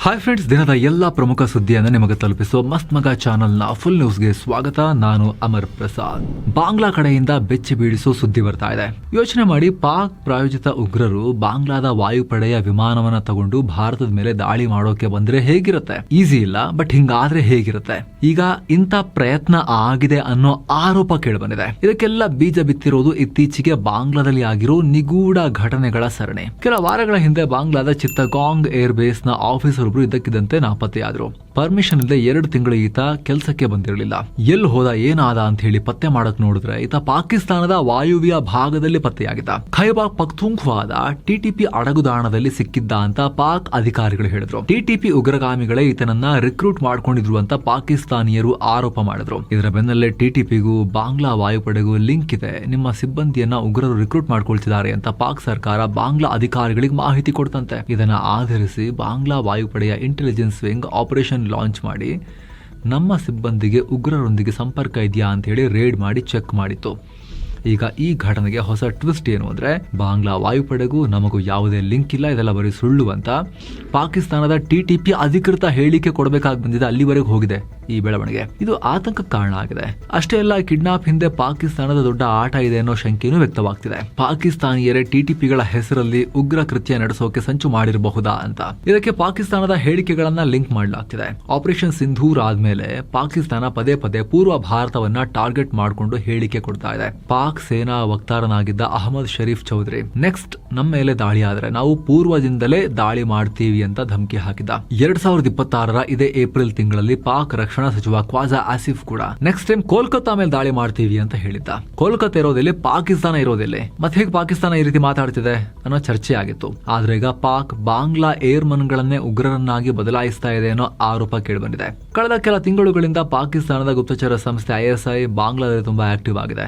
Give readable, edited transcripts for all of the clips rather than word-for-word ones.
Hi friends, ದಿನದ ಎಲ್ಲ ಪ್ರಮುಖ ಸುದ್ದಿಯನ್ನು ನಿಮಗೆ ತಲುಪಿಸುವ ಮಸ್ತ್ ಮಗ ಚಾನೆಲ್ನ ಫುಲ್ ನ್ಯೂಸ್ಗೆ ಸ್ವಾಗತ. ನಾನು ಅಮರ್ ಪ್ರಸಾದ್. ಬಾಂಗ್ಲಾ ಕಡೆಯಿಂದ ಬೆಚ್ಚಿ ಬೀಳಿಸೋ ಸುದ್ದಿ ಬರ್ತಾ ಇದೆ. ಯೋಚನೆ ಮಾಡಿ, ಪಾಕ್ ಪ್ರಾಯೋಜಿತ ಉಗ್ರರು ಬಾಂಗ್ಲಾದ ವಾಯುಪಡೆಯ ವಿಮಾನವನ್ನ ತಗೊಂಡು ಭಾರತದ ಮೇಲೆ ದಾಳಿ ಮಾಡೋಕೆ ಬಂದ್ರೆ ಹೇಗಿರುತ್ತೆ? ಈಸಿ ಇಲ್ಲ, ಬಟ್ ಹಿಂಗಾದ್ರೆ ಹೇಗಿರುತ್ತೆ? ಈಗ ಇಂಥ ಪ್ರಯತ್ನ ಆಗಿದೆ ಅನ್ನೋ ಆರೋಪ ಕೇಳಿಬಂದಿದೆ. ಇದಕ್ಕೆಲ್ಲ ಬೀಜ ಬಿತ್ತಿರೋದು ಇತ್ತೀಚೆಗೆ ಬಾಂಗ್ಲಾದಲ್ಲಿ ಆಗಿರೋ ನಿಗೂಢ ಘಟನೆಗಳ ಸರಣಿ. ಕೆಲ ವಾರಗಳ ಹಿಂದೆ ಬಾಂಗ್ಲಾದ ಚಿತ್ತಗಾಂಗ್ ಏರ್ ಬೇಸ್ ನ ಆಫೀಸರ್ ಒಬ್ರು ಇದ್ದಕ್ಕಿದ್ದಂತೆ ನಾಪತ್ತೆಯಾದ್ರು. ಪರ್ಮಿಷನ್ ಇಲ್ಲದೆ 2 ತಿಂಗಳು ಈತ ಕೆಲಸಕ್ಕೆ ಬಂದಿರಲಿಲ್ಲ. ಎಲ್ಲಿ ಹೋದ, ಏನಾದ ಅಂತ ಹೇಳಿ ಪತ್ತೆ ಮಾಡಕ್ ನೋಡಿದ್ರೆ ಈತ ಪಾಕಿಸ್ತಾನದ ವಾಯುವ್ಯ ಭಾಗದಲ್ಲಿ ಪತ್ತೆಯಾಗಿದ್ದ. ಖೈಬರ್ ಪಖ್ತೂನ್ಖ್ವಾದ ಟಿಟಿಪಿ ಅಡಗುದಾಣದಲ್ಲಿ ಸಿಕ್ಕಿದ್ದ ಅಂತ ಪಾಕ್ ಅಧಿಕಾರಿಗಳು ಹೇಳಿದ್ರು. ಟಿಟಿಪಿ ಉಗ್ರಗಾಮಿಗಳೇ ಈತನನ್ನ ರಿಕ್ರೂಟ್ ಮಾಡ್ಕೊಂಡಿದ್ರು ಅಂತ ಪಾಕಿಸ್ತಾನಿಯರು ಆರೋಪ ಮಾಡಿದ್ರು. ಇದರ ಬೆನ್ನಲ್ಲೇ ಟಿಟಿಪಿಗೂ ಬಾಂಗ್ಲಾ ವಾಯುಪಡೆಗೂ ಲಿಂಕ್ ಇದೆ, ನಿಮ್ಮ ಸಿಬ್ಬಂದಿಯನ್ನ ಉಗ್ರರು ರಿಕ್ರೂಟ್ ಮಾಡ್ಕೊಳ್ತಿದ್ದಾರೆ ಅಂತ ಪಾಕ್ ಸರ್ಕಾರ ಬಾಂಗ್ಲಾ ಅಧಿಕಾರಿಗಳಿಗೆ ಮಾಹಿತಿ ಕೊಡ್ತಂತೆ. ಇದನ್ನ ಆಧರಿಸಿ ಬಾಂಗ್ಲಾ ವಾಯುಪಡೆಯ ಇಂಟೆಲಿಜೆನ್ಸ್ ವಿಂಗ್ ಆಪರೇಷನ್ ಲಾಂಚ್ ಮಾಡಿ ನಮ್ಮ ಸಿಬ್ಬಂದಿಗೆ ಉಗ್ರರೊಂದಿಗೆ ಸಂಪರ್ಕ ಇದೆಯಾ ಅಂತ ಹೇಳಿ ರೇಡ್ ಮಾಡಿ ಚೆಕ್ ಮಾಡಿತ್ತು. ಈಗ ಈ ಘಟನೆಗೆ ಹೊಸ ಟ್ವಿಸ್ಟ್ ಏನು ಅಂದ್ರೆ, ಬಾಂಗ್ಲಾ ವಾಯುಪಡೆಗೂ ನಮಗೂ ಯಾವುದೇ ಲಿಂಕ್ ಇಲ್ಲ, ಇದೆಲ್ಲ ಬರೀ ಸುಳ್ಳು ಅಂತ ಪಾಕಿಸ್ತಾನದ ಟಿಟಿಪಿ ಅಧಿಕೃತ ಹೇಳಿಕೆ ಕೊಡಬೇಕಾಗಿ ಬಂದಿದೆ. ಅಲ್ಲಿವರೆಗೂ ಹೋಗಿದೆ ಈ ಬೆಳವಣಿಗೆ. ಇದು ಆತಂಕಕ್ಕೆ ಕಾರಣ ಆಗಿದೆ. ಅಷ್ಟೇ ಅಲ್ಲ, ಕಿಡ್ನಾಪ್ ಹಿಂದೆ ಪಾಕಿಸ್ತಾನದ ದೊಡ್ಡ ಆಟ ಇದೆ ಅನ್ನೋ ಶಂಕೆಯೂ ವ್ಯಕ್ತವಾಗ್ತಿದೆ. ಪಾಕಿಸ್ತಾನಿಯರೇ ಟಿಟಿಪಿಗಳ ಹೆಸರಲ್ಲಿ ಉಗ್ರ ಕೃತ್ಯ ನಡೆಸೋಕೆ ಸಂಚು ಮಾಡಿರಬಹುದಾ ಅಂತ. ಇದಕ್ಕೆ ಪಾಕಿಸ್ತಾನದ ಹೇಳಿಕೆಗಳನ್ನ ಲಿಂಕ್ ಮಾಡಲಾಗ್ತಿದೆ. ಆಪರೇಷನ್ ಸಿಂಧೂರ್ ಆದ್ಮೇಲೆ ಪಾಕಿಸ್ತಾನ ಪದೇ ಪದೇ ಪೂರ್ವ ಭಾರತವನ್ನ ಟಾರ್ಗೆಟ್ ಮಾಡಿಕೊಂಡು ಹೇಳಿಕೆ ಕೊಡ್ತಾ ಇದೆ. ಪಾಕ್ ಸೇನಾ ವಕ್ತಾರನಾಗಿದ್ದ ಅಹಮದ್ ಶರೀಫ್ ಚೌಧರಿ ನೆಕ್ಸ್ಟ್ ನಮ್ಮ ಮೇಲೆ ದಾಳಿ ಆದ್ರೆ ನಾವು ಪೂರ್ವದಿಂದಲೇ ದಾಳಿ ಮಾಡ್ತೀವಿ ಅಂತ ಧಮಕಿ ಹಾಕಿದ್ದ. 2026ರ ಇದೇ ಏಪ್ರಿಲ್ ತಿಂಗಳಲ್ಲಿ ಪಾಕ್ ರಕ್ಷಣಾ ಸಚಿವ ಖ್ವಾಜಾ ಆಸಿಫ್ ಕೂಡ ನೆಕ್ಸ್ಟ್ ಟೈಮ್ ಕೋಲ್ಕತ್ತಾ ಮೇಲೆ ದಾಳಿ ಮಾಡ್ತೀವಿ ಅಂತ ಹೇಳಿದ್ದ. ಕೋಲ್ಕತ್ತಾ ಇರೋದಿಲ್ಲ, ಪಾಕಿಸ್ತಾನ ಇರೋದಿಲ್ಲ. ಮತ್ತೆ ಹೇಗೆ ಪಾಕಿಸ್ತಾನ ಈ ರೀತಿ ಮಾತಾಡ್ತಿದೆ ಅನ್ನೋ ಚರ್ಚೆ ಆಗಿತ್ತು. ಆದ್ರೆ ಈಗ ಪಾಕ್ ಬಾಂಗ್ಲಾ ಏರ್ಮನ್ ಗಳನ್ನೇ ಉಗ್ರರನ್ನಾಗಿ ಬದಲಾಯಿಸ್ತಾ ಇದೆ ಅನ್ನೋ ಆರೋಪ ಕೇಳಿಬಂದಿದೆ. ಕಳೆದ ಕೆಲ ತಿಂಗಳುಗಳಿಂದ ಪಾಕಿಸ್ತಾನದ ಗುಪ್ತಚರ ಸಂಸ್ಥೆ ISI ಬಾಂಗ್ಲಾದಲ್ಲಿ ತುಂಬಾ ಆಕ್ಟಿವ್ ಆಗಿದೆ.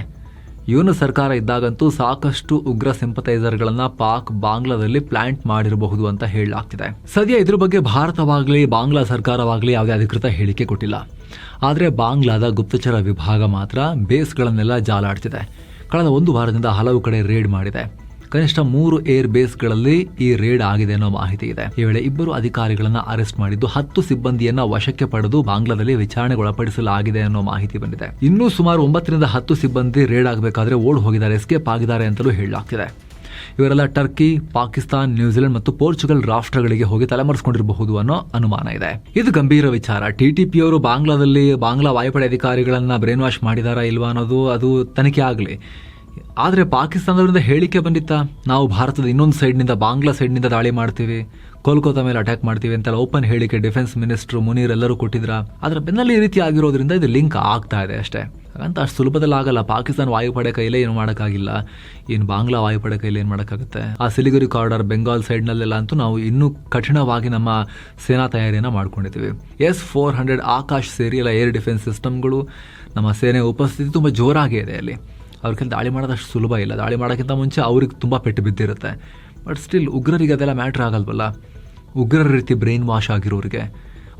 ಯೂನು ಸರ್ಕಾರ ಇದ್ದಾಗಂತೂ ಸಾಕಷ್ಟು ಉಗ್ರ ಸಿಂಪಥೈಸರ್ ಗಳನ್ನ ಪಾಕ್ ಬಾಂಗ್ಲಾದಲ್ಲಿ ಪ್ಲಾಂಟ್ ಮಾಡಿರಬಹುದು ಅಂತ ಹೇಳಲಾಗ್ತಿದೆ. ಸದ್ಯ ಇದ್ರ ಬಗ್ಗೆ ಭಾರತವಾಗ್ಲಿ ಬಾಂಗ್ಲಾ ಸರ್ಕಾರವಾಗ್ಲಿ ಯಾವುದೇ ಅಧಿಕೃತ ಹೇಳಿಕೆ ಕೊಟ್ಟಿಲ್ಲ. ಆದ್ರೆ ಬಾಂಗ್ಲಾದ ಗುಪ್ತಚರ ವಿಭಾಗ ಮಾತ್ರ ಬೇಸ್ಗಳನ್ನೆಲ್ಲ ಜಾಲಾಡ್ತಿದೆ. ಕಳೆದ 1 ವಾರದಿಂದ ಹಲವು ಕಡೆ ರೇಡ್ ಮಾಡಿದೆ. ಕನಿಷ್ಠ 3 ಏರ್ ಬೇಸ್ಗಳಲ್ಲಿ ಈ ರೇಡ್ ಆಗಿದೆ ಅನ್ನೋ ಮಾಹಿತಿ ಇದೆ. ಈ ವೇಳೆ 2 ಅಧಿಕಾರಿಗಳನ್ನ ಅರೆಸ್ಟ್ ಮಾಡಿದ್ದು 10 ಸಿಬ್ಬಂದಿಯನ್ನ ವಶಕ್ಕೆ ಪಡೆದು ಬಾಂಗ್ಲಾದಲ್ಲಿ ವಿಚಾರಣೆಗೊಳಪಡಿಸಲಾಗಿದೆ ಅನ್ನೋ ಮಾಹಿತಿ ಬಂದಿದೆ. ಇನ್ನೂ ಸುಮಾರು 9 ರಿಂದ 10 ಸಿಬ್ಬಂದಿ ರೇಡ್ ಆಗಬೇಕಾದ್ರೆ ಓಡ್ ಹೋಗಿದ್ದಾರೆ, ಎಸ್ಕೇಪ್ ಆಗಿದ್ದಾರೆ ಅಂತಲೂ ಹೇಳಲಾಗ್ತಿದೆ. ಇವರೆಲ್ಲ ಟರ್ಕಿ, ಪಾಕಿಸ್ತಾನ್, ನ್ಯೂಜಿಲೆಂಡ್ ಮತ್ತು ಪೋರ್ಚುಗಲ್ ರಾಷ್ಟ್ರಗಳಿಗೆ ಹೋಗಿ ತಲೆಮರೆಸಿಕೊಂಡಿರಬಹುದು ಅನ್ನೋ ಅನುಮಾನ ಇದೆ. ಇದು ಗಂಭೀರ ವಿಚಾರ. ಟಿಟಿಪಿಯವರು ಬಾಂಗ್ಲಾದಲ್ಲಿ ಬಾಂಗ್ಲಾ ವಾಯುಪಡೆ ಅಧಿಕಾರಿಗಳನ್ನ ಬ್ರೇನ್ ವಾಶ್ ಮಾಡಿದಾರಾ ಇಲ್ವಾ ಅನ್ನೋದು ಅದು ತನಿಖೆ ಆಗಲಿ. ಆದರೆ ಪಾಕಿಸ್ತಾನದಿಂದ ಹೇಳಿಕೆ ಬಂದಿತ್ತಾ, ನಾವು ಭಾರತದ ಇನ್ನೊಂದು ಸೈಡ್ನಿಂದ ಬಾಂಗ್ಲಾ ಸೈಡ್ನಿಂದ ದಾಳಿ ಮಾಡ್ತೀವಿ, ಕೋಲ್ಕತ್ತಾ ಮೇಲೆ ಅಟ್ಯಾಕ್ ಮಾಡ್ತೀವಿ ಅಂತೆಲ್ಲ ಓಪನ್ ಹೇಳಿಕೆ ಡಿಫೆನ್ಸ್ ಮಿನಿಸ್ಟರ್ ಮುನೀರ್ ಎಲ್ಲರೂ ಕೊಟ್ಟಿದ್ರ. ಅದರ ಬೆನ್ನಲ್ಲಿ ಈ ರೀತಿ ಆಗಿರೋದ್ರಿಂದ ಇದು ಲಿಂಕ್ ಆಗ್ತಾ ಇದೆ ಅಷ್ಟೇ. ಹಾಗಂತ ಅಷ್ಟು ಸುಲಭದಲ್ಲಿ ಆಗಲ್ಲ. ಪಾಕಿಸ್ತಾನ ವಾಯುಪಡೆ ಕೈಲೇ ಏನು ಮಾಡೋಕ್ಕಾಗಿಲ್ಲ, ಇನ್ನು ಬಾಂಗ್ಲಾ ವಾಯುಪಡೆ ಕೈಲಿ ಏನು ಮಾಡೋಕ್ಕಾಗುತ್ತೆ? ಆ ಸಿಲಿಗುರಿ ಕಾರಿಡಾರ್ ಬೆಂಗಾಲ್ ಸೈಡ್ನಲ್ಲೆಲ್ಲ ಅಂತೂ ನಾವು ಇನ್ನೂ ಕಠಿಣವಾಗಿ ನಮ್ಮ ಸೇನಾ ತಯಾರಿಯನ್ನು ಮಾಡ್ಕೊಂಡಿದ್ದೀವಿ. S-400 ಆಕಾಶ್ ಸೇರಿ ಎಲ್ಲ ಏರ್ ಡಿಫೆನ್ಸ್ ಸಿಸ್ಟಮ್ಗಳು, ನಮ್ಮ ಸೇನೆ ಉಪಸ್ಥಿತಿ ತುಂಬ ಜೋರಾಗಿ ಇದೆ ಅಲ್ಲಿ. ಅವ್ರ ಕೈಲಿ ದಾಳಿ ಮಾಡೋದಷ್ಟು ಸುಲಭ ಇಲ್ಲ. ದಾಳಿ ಮಾಡೋಕ್ಕಿಂತ ಮುಂಚೆ ಅವ್ರಿಗೆ ತುಂಬ ಪೆಟ್ಟು ಬಿದ್ದಿರುತ್ತೆ. ಬಟ್ ಸ್ಟಿಲ್ ಉಗ್ರರಿಗೆ ಅದೆಲ್ಲ ಮ್ಯಾಟ್ರ್ ಆಗಲ್ವಲ್ಲ. ಉಗ್ರರ ರೀತಿ ಬ್ರೈನ್ ವಾಶ್ ಆಗಿರೋರಿಗೆ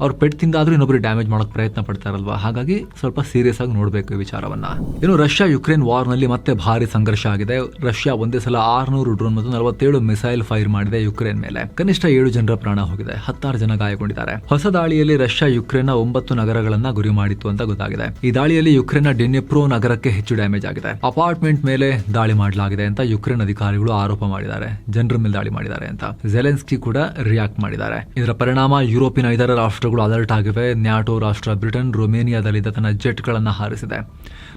ಅವ್ರು ಪೆಟ್ಟು ತಿಂದಾದ್ರೂ ಇನ್ನೊಬ್ರಿಗೆ ಡ್ಯಾಮೇಜ್ ಮಾಡೋಕೆ ಪ್ರಯತ್ನ ಪಡ್ತಾರಲ್ವಾ. ಹಾಗಾಗಿ ಸ್ವಲ್ಪ ಸೀರಿಯಸ್ ಆಗಿ ನೋಡಬೇಕು ಈ ವಿಚಾರವನ್ನ. ಇನ್ನು ರಷ್ಯಾ ಯುಕ್ರೇನ್ ವಾರ್ನಲ್ಲಿ ಮತ್ತೆ ಭಾರಿ ಸಂಘರ್ಷ ಆಗಿದೆ. ರಷ್ಯಾ ಒಂದೇ ಸಲ 600 ಡ್ರೋನ್ ಮತ್ತು 47 ಮಿಸೈಲ್ ಫೈರ್ ಮಾಡಿದೆ ಯುಕ್ರೇನ್ ಮೇಲೆ. ಕನಿಷ್ಠ 7 ಜನರ ಪ್ರಾಣ ಹೋಗಿದೆ, 16 ಜನ ಗಾಯಗೊಂಡಿದ್ದಾರೆ. ಹೊಸ ದಾಳಿಯಲ್ಲಿ ರಷ್ಯಾ ಯುಕ್ರೇನ್ನ 9 ನಗರಗಳನ್ನ ಗುರಿ ಮಾಡಿತ್ತು ಅಂತ ಗೊತ್ತಾಗಿದೆ. ಈ ದಾಳಿಯಲ್ಲಿ ಯುಕ್ರೇನ್ನ ಡಿನೆಪ್ರೋ ನಗರಕ್ಕೆ ಹೆಚ್ಚು ಡ್ಯಾಮೇಜ್ ಆಗಿದೆ. ಅಪಾರ್ಟ್ಮೆಂಟ್ ಮೇಲೆ ದಾಳಿ ಮಾಡಲಾಗಿದೆ ಅಂತ ಯುಕ್ರೇನ್ ಅಧಿಕಾರಿಗಳು ಆರೋಪ ಮಾಡಿದ್ದಾರೆ. ಜನರ ಮೇಲೆ ದಾಳಿ ಮಾಡಿದ್ದಾರೆ ಅಂತ ಜೆಲೆನ್ಸ್ಕಿ ಕೂಡ ರಿಯಾಕ್ಟ್ ಮಾಡಿದ್ದಾರೆ. ಇದರ ಪರಿಣಾಮ ಯುರೋಪಿನ 5 ರಾಷ್ಟ್ರಗಳು ಅಲರ್ಟ್ ಆಗಿವೆ. ನ್ಯಾಟೋ ರಾಷ್ಟ್ರ ಬ್ರಿಟನ್ ರೊಮೇನಿಯಾದಲ್ಲಿದ್ದ ತನ್ನ ಜೆಟ್ ಗಳನ್ನ ಹಾರಿಸಿದೆ.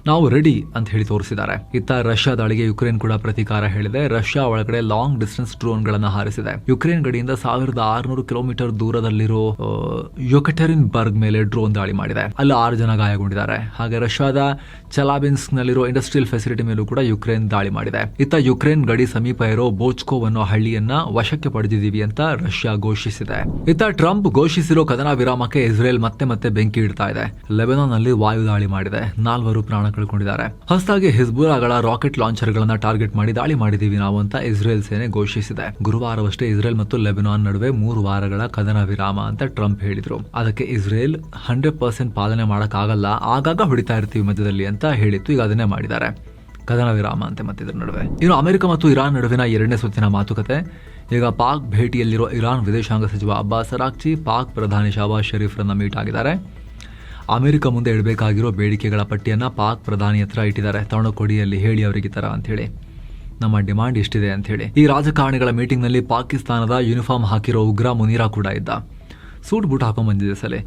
ನಾವು ರೆಡಿ ಅಂತ ಹೇಳಿ ತೋರಿಸಿದ್ದಾರೆ. ಇತ್ತ ರಷ್ಯಾ ದಾಳಿಗೆ ಯುಕ್ರೇನ್ ಕೂಡ ಪ್ರತೀಕಾರ ಹೇಳಿದೆ. ರಷ್ಯಾ ಒಳಗಡೆ ಲಾಂಗ್ ಡಿಸ್ಟೆನ್ಸ್ ಡ್ರೋನ್ ಗಳನ್ನ ಹಾರಿಸಿದೆ. ಯುಕ್ರೇನ್ ಗಡಿಯಿಂದ 1600 ಕಿಲೋಮೀಟರ್ ದೂರದಲ್ಲಿರೋ ಯೊಕಟೆರಿನ್ ಬರ್ಗ್ ಮೇಲೆ ಡ್ರೋನ್ ದಾಳಿ ಮಾಡಿದೆ. ಅಲ್ಲಿ 6 ಜನ ಗಾಯಗೊಂಡಿದ್ದಾರೆ. ಹಾಗೆ ರಷ್ಯಾದ ಚೆಲಾಬಿನ್ಸ್ಕ್ ನಲ್ಲಿರೋ ಇಂಡಸ್ಟ್ರಿಯಲ್ ಫೆಸಿಲಿಟಿ ಮೇಲೂ ಕೂಡ ಯುಕ್ರೇನ್ ದಾಳಿ ಮಾಡಿದೆ. ಇತ್ತ ಯುಕ್ರೇನ್ ಗಡಿ ಸಮೀಪ ಇರೋ ಬೋಚ್ಕೋವ್ ಅನ್ನೋ ಹಳ್ಳಿಯನ್ನ ವಶಕ್ಕೆ ಪಡೆದಿದ್ದೀವಿ ಅಂತ ರಷ್ಯಾ ಘೋಷಿಸಿದೆ. ಇತ್ತ ಟ್ರಂಪ್ ಘೋಷಿಸಿರೋ ಕದನ ವಿರಾಮಕ್ಕೆ ಇಸ್ರೇಲ್ ಮತ್ತೆ ಬೆಂಕಿ ಇಡ್ತಾ ಇದೆ. ಲೆಬನಾನ್ ನಲ್ಲಿ ವಾಯು ದಾಳಿ ಮಾಡಿದೆ, 4 ಪ್ರಾಣ ಕಳ್ಕೊಂಡಿದ್ದಾರೆ. ಹೊಸದಾಗಿ ಹಿಜ್ಬುಲ್ಲಾಗಳ ರಾಕೆಟ್ ಲಾಂಚರ್ ಗಳನ್ನ ಟಾರ್ಗೆಟ್ ಮಾಡಿ ದಾಳಿ ಮಾಡಿದೀವಿ ನಾವು ಅಂತ ಇಸ್ರೇಲ್ ಸೇನೆ ಘೋಷಿಸಿದೆ. ಗುರುವಾರವಷ್ಟೇ ಇಸ್ರೇಲ್ ಮತ್ತು ಲೆಬನಾನ್ ನಡುವೆ 3 ವಾರಗಳ ಕದನ ವಿರಾಮ ಅಂತ ಟ್ರಂಪ್ ಹೇಳಿದ್ರು. ಅದಕ್ಕೆ ಇಸ್ರೇಲ್ 100% ಪಾಲನೆ ಮಾಡಕ್ಕಾಗಲ್ಲ, ಆಗಾಗ ಹೊಡಿತಾ ಇರ್ತೀವಿ ಮಧ್ಯದಲ್ಲಿ ಅಂತ ಹೇಳಿತ್ತು. ಈಗ ಅದನ್ನೇ ಮಾಡಿದ್ದಾರೆ. ಕದನ ವಿರಾಮ ಅಂತೆ ಮತ್ತಿದ್ರ ನಡುವೆ. ಇನ್ನು ಅಮೆರಿಕ ಮತ್ತು ಇರಾನ್ ನಡುವಿನ 2ನೇ ಸುತ್ತಿನ ಮಾತುಕತೆ. ಈಗ ಪಾಕ್ ಭೇಟಿಯಲ್ಲಿರೋ ಇರಾನ್ ವಿದೇಶಾಂಗ ಸಚಿವ ಅಬ್ಬಾಸ್ ಅರಾಕ್ಚಿ ಪಾಕ್ ಪ್ರಧಾನಿ ಶಹಬಾಜ್ ಶರೀಫ್ರನ್ನ ಮೀಟ್ ಆಗಿದ್ದಾರೆ. ಅಮೆರಿಕ ಮುಂದೆ ಇಡಬೇಕಾಗಿರೋ ಬೇಡಿಕೆಗಳ ಪಟ್ಟಿಯನ್ನು ಪಾಕ್ ಪ್ರಧಾನಿ ಹತ್ರ ಇಟ್ಟಿದ್ದಾರೆ. ತವಣಕೊಡಿಯಲ್ಲಿ ಹೇಳಿ ಅವರಿಗೆ ತರ ಅಂಥೇಳಿ, ನಮ್ಮ ಡಿಮಾಂಡ್ ಇಷ್ಟಿದೆ ಅಂಥೇಳಿ. ಈ ರಾಜಕಾರಣಿಗಳ ಮೀಟಿಂಗ್ನಲ್ಲಿ ಪಾಕಿಸ್ತಾನದ ಯೂನಿಫಾರ್ಮ್ ಹಾಕಿರೋ ಉಗ್ರ ಮುನೀರಾ ಕೂಡ ಇದ್ದ. ಸೂಟ್ ಬೂಟ್ ಹಾಕೊಂಡ್ ಬಂದಿದೆ ಸಲ.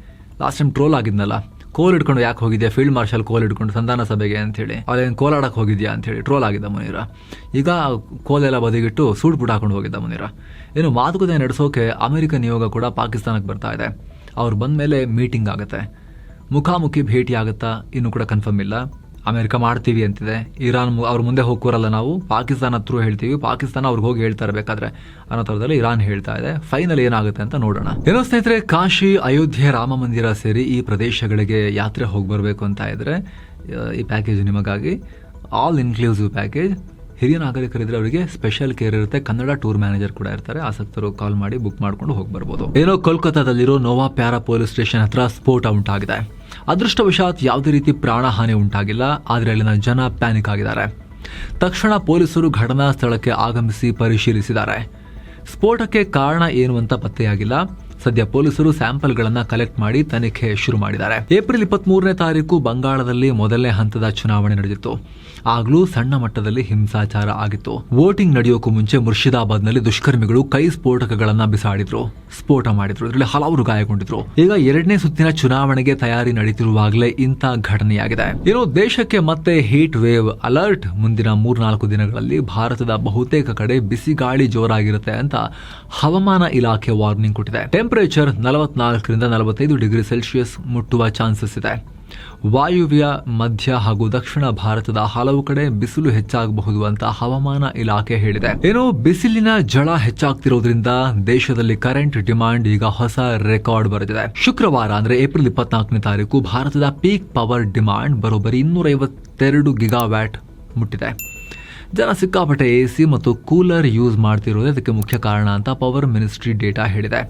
ಲಾಸ್ಟ್ ಟೈಮ್ ಟ್ರೋಲ್ ಆಗಿದ್ನಲ್ಲ, ಕೋಲ್ ಹಿಡ್ಕೊಂಡು ಯಾಕೆ ಹೋಗಿದ್ಯಾ, ಫೀಲ್ಡ್ ಮಾರ್ಷಲ್ ಕೋಲ್ ಹಿಡ್ಕೊಂಡು ಸಂಧಾನ ಸಭೆಗೆ ಅಂತೇಳಿ, ಅಲ್ಲೇನು ಕೋಲಾಡಕ್ಕೆ ಹೋಗಿದ್ಯಾ ಅಂತೇಳಿ ಟ್ರೋಲ್ ಆಗಿದ್ದ ಮುನೀರಾ. ಈಗ ಕೋಲೆಲ್ಲ ಬದಿಗಿಟ್ಟು ಸೂಟ್ ಬೂಟ್ ಹಾಕೊಂಡು ಹೋಗಿದ್ದ ಮುನೀರಾ. ಇನ್ನು ಮಾತುಕತೆ ನಡೆಸೋಕೆ ಅಮೆರಿಕ ನಿಯೋಗ ಕೂಡ ಪಾಕಿಸ್ತಾನಕ್ಕೆ ಬರ್ತಾ ಇದೆ. ಅವ್ರು ಬಂದ ಮೇಲೆ ಮೀಟಿಂಗ್ ಆಗುತ್ತೆ, ಮುಖಾಮುಖಿ ಭೇಟಿ ಆಗುತ್ತಾ ಇನ್ನೂ ಕೂಡ ಕನ್ಫರ್ಮ್ ಇಲ್ಲ. ಅಮೆರಿಕ ಮಾಡ್ತೀವಿ ಅಂತಿದೆ. ಇರಾನ್ ಅವ್ರ ಮುಂದೆ ಹೋಗ್ಕೋರಲ್ಲ, ನಾವು ಪಾಕಿಸ್ತಾನ ಥ್ರೂ ಹೇಳ್ತೀವಿ, ಪಾಕಿಸ್ತಾನ ಅವ್ರಿಗೆ ಹೋಗಿ ಹೇಳ್ತಾರೆ ಬೇಕಾದ್ರೆ ಅನ್ನೋ ಥರದಲ್ಲಿ ಇರಾನ್ ಹೇಳ್ತಾ ಇದೆ. ಫೈನಲ್ ಏನಾಗುತ್ತೆ ಅಂತ ನೋಡೋಣ. ಏನೋ ಸ್ನೇಹಿತರೆ, ಕಾಶಿ, ಅಯೋಧ್ಯೆ, ರಾಮ ಮಂದಿರ ಸೇರಿ ಈ ಪ್ರದೇಶಗಳಿಗೆ ಯಾತ್ರೆ ಹೋಗಿ ಬರಬೇಕು ಅಂತ ಇದ್ರೆ ಈ ಪ್ಯಾಕೇಜ್ ನಿಮಗಾಗಿ ಆಲ್ ಇನ್ಕ್ಲೂಸಿವ್ ಪ್ಯಾಕೇಜ್. ಹಿರಿಯ ನಾಗರಿಕರಿದ್ರೆ ಅವರಿಗೆ ಸ್ಪೆಷಲ್ ಕೇರ್ ಇರುತ್ತೆ. ಕನ್ನಡ ಟೂರ್ ಮ್ಯಾನೇಜರ್ ಕೂಡ ಇರ್ತಾರೆ. ಆಸಕ್ತರು ಕಾಲ್ ಮಾಡಿ ಬುಕ್ ಮಾಡ್ಕೊಂಡು ಹೋಗಿ ಬರ್ಬೋದು. ಏನೋ ಕೋಲ್ಕತ್ತಾದಲ್ಲಿರೋ ನೋವಾ ಪ್ಯಾರಾ ಪೊಲೀಸ್ ಸ್ಟೇಷನ್ ಹತ್ರ ಸ್ಫೋಟ ಉಂಟಾಗಿದೆ. ಅದೃಷ್ಟವಶಾತ್ ಯಾವುದೇ ರೀತಿ ಪ್ರಾಣಹಾನಿ ಉಂಟಾಗಿಲ್ಲ, ಆದರೆ ಅಲ್ಲಿನ ಜನ ಪ್ಯಾನಿಕ್ ಆಗಿದ್ದಾರೆ. ತಕ್ಷಣ ಪೊಲೀಸರು ಘಟನಾ ಸ್ಥಳಕ್ಕೆ ಆಗಮಿಸಿ ಪರಿಶೀಲಿಸಿದ್ದಾರೆ. ಸ್ಫೋಟಕ್ಕೆ ಕಾರಣ ಏನು ಅಂತ ಪತ್ತೆಯಾಗಿಲ್ಲ. ಸದ್ಯ ಪೊಲೀಸರು ಸ್ಯಾಂಪಲ್ಗಳನ್ನು ಕಲೆಕ್ಟ್ ಮಾಡಿ ತನಿಖೆ ಶುರು ಮಾಡಿದ್ದಾರೆ. ಏಪ್ರಿಲ್ 23ನೇ ತಾರೀಕು ಬಂಗಾಳದಲ್ಲಿ ಮೊದಲನೇ ಹಂತದ ಚುನಾವಣೆ ನಡೆದಿತ್ತು. ಆಗ್ಲೂ ಸಣ್ಣ ಮಟ್ಟದಲ್ಲಿ ಹಿಂಸಾಚಾರ ಆಗಿತ್ತು. ವೋಟಿಂಗ್ ನಡೆಯೋಕು ಮುಂಚೆ ಮುರ್ಷಿದಾಬಾದ್ನಲ್ಲಿ ದುಷ್ಕರ್ಮಿಗಳು ಕೈ ಸ್ಫೋಟಕಗಳನ್ನ ಬಿಸಾಡಿದ್ರು, ಸ್ಫೋಟ ಮಾಡಿದ್ರು. ಇದರಲ್ಲಿ ಹಲವರು ಗಾಯಗೊಂಡಿದ್ರು. ಈಗ 2ನೇ ಸುತ್ತಿನ ಚುನಾವಣೆಗೆ ತಯಾರಿ ನಡೆಯುತ್ತಿರುವಾಗಲೇ ಇಂಥ ಘಟನೆಯಾಗಿದೆ. ಏನೋ ದೇಶಕ್ಕೆ ಮತ್ತೆ ಹೀಟ್ ವೇವ್ ಅಲರ್ಟ್. ಮುಂದಿನ 3-4 ದಿನಗಳಲ್ಲಿ ಭಾರತದ ಬಹುತೇಕ ಕಡೆ ಬಿಸಿ ಗಾಳಿ ಜೋರಾಗಿರುತ್ತೆ ಅಂತ ಹವಾಮಾನ ಇಲಾಖೆ ವಾರ್ನಿಂಗ್ ಕೊಟ್ಟಿದೆ. ಟೆಂಪರೇಚರ್ 44ರಿಂದ 45 ಡಿಗ್ರಿ ಸೆಲ್ಸಿಯಸ್ ಮುಟ್ಟುವ ಚಾನ್ಸಸ್ ಇದೆ. ವಾಯುವ್ಯ, ಮಧ್ಯ ಹಾಗೂ ದಕ್ಷಿಣ ಭಾರತದ ಹಲವು ಕಡೆ ಬಿಸಿಲು ಹೆಚ್ಚಾಗಬಹುದು ಅಂತ ಹವಾಮಾನ ಇಲಾಖೆ ಹೇಳಿದೆ. ಏನೋ ಬಿಸಿಲಿನ ಝಳ ಹೆಚ್ಚಾಗ್ತಿರೋದ್ರಿಂದ ದೇಶದಲ್ಲಿ ಕರೆಂಟ್ ಡಿಮಾಂಡ್ ಈಗ ಹೊಸ ರೆಕಾರ್ಡ್ ಬರೆದಿದೆ. ಶುಕ್ರವಾರ ಅಂದ್ರೆ ಏಪ್ರಿಲ್ 24ನೇ ತಾರೀಕು ಭಾರತದ ಪೀಕ್ ಪವರ್ ಡಿಮಾಂಡ್ ಬರೋಬ್ಬರಿ 252 ಗಿಗಾವ್ಯಾಟ್ ಮುಟ್ಟಿದೆ. ಜನ ಸಿಕ್ಕಾಪಟ್ಟೆ ಎಸಿ ಮತ್ತು ಕೂಲರ್ ಯೂಸ್ ಮಾಡ್ತಿರೋದೇ ಅದಕ್ಕೆ ಮುಖ್ಯ ಕಾರಣ ಅಂತ ಪವರ್ ಮಿನಿಸ್ಟ್ರಿ ಡೇಟಾ ಹೇಳಿದೆ.